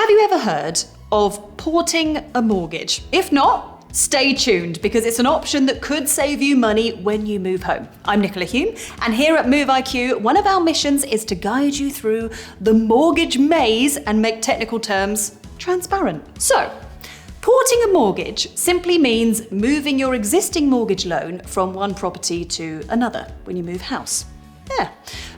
Have you ever heard of porting a mortgage? If not, stay tuned because it's an option that could save you money when you move home. I'm Nicola Hume, and here at Move IQ, one of our missions is to guide you through the mortgage maze and make technical terms transparent. So, porting a mortgage simply means moving your existing mortgage loan from one property to another when you move house. Yeah.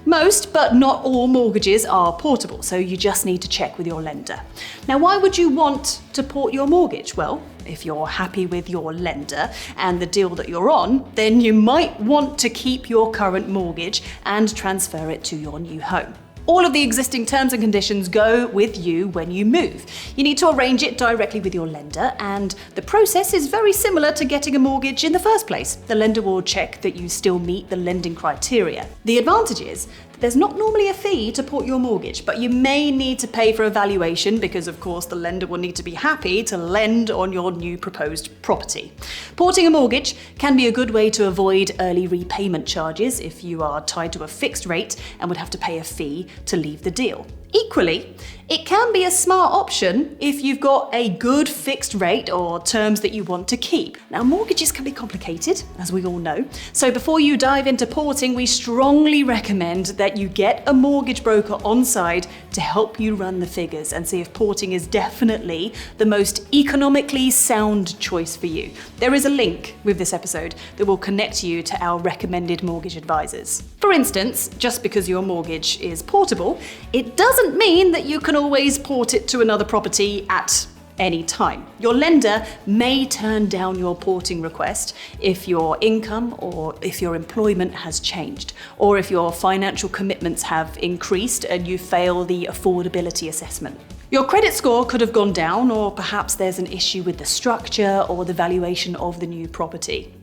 Most, but not all mortgages are portable, so you just need to check with your lender. Now, why would you want to port your mortgage? Well, if you're happy with your lender and the deal that you're on, then you might want to keep your current mortgage and transfer it to your new home. All of the existing terms and conditions go with you when you move. You need to arrange it directly with your lender, and the process is very similar to getting a mortgage in the first place. The lender will check that you still meet the lending criteria. The advantage is that there's not normally a fee to port your mortgage, but you may need to pay for a valuation because, of course, the lender will need to be happy to lend on your new proposed property. Porting a mortgage can be a good way to avoid early repayment charges if you are tied to a fixed rate and would have to pay a fee to leave the deal. Equally, it can be a smart option if you've got a good fixed rate or terms that you want to keep. Now, mortgages can be complicated, as we all know, so before you dive into porting, we strongly recommend that you get a mortgage broker on side to help you run the figures and see if porting is definitely the most economically sound choice for you. There is a link with this episode that will connect you to our recommended mortgage advisors. For instance, just because your mortgage is portable, it doesn't mean that you can always port it to another property at any time. Your lender may turn down your porting request if your income or if your employment has changed, or if your financial commitments have increased and you fail the affordability assessment. Your credit score could have gone down, or perhaps there's an issue with the structure or the valuation of the new property.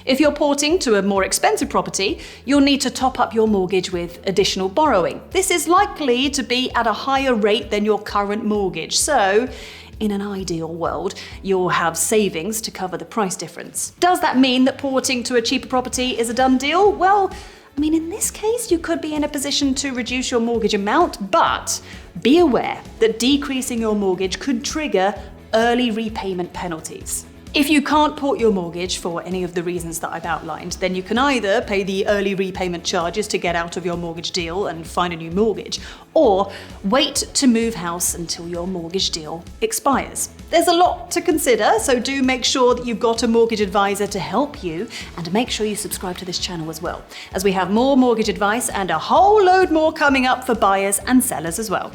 If you're porting to a more expensive property, you'll need to top up your mortgage with additional borrowing. This is likely to be at a higher rate than your current mortgage, so in an ideal world, you'll have savings to cover the price difference. Does that mean that porting to a cheaper property is a done deal? Well, in this case, you could be in a position to reduce your mortgage amount, but be aware that decreasing your mortgage could trigger early repayment penalties. If you can't port your mortgage for any of the reasons that I've outlined, then you can either pay the early repayment charges to get out of your mortgage deal and find a new mortgage, or wait to move house until your mortgage deal expires. There's a lot to consider, so do make sure that you've got a mortgage advisor to help you, and make sure you subscribe to this channel as well, as we have more mortgage advice and a whole load more coming up for buyers and sellers as well.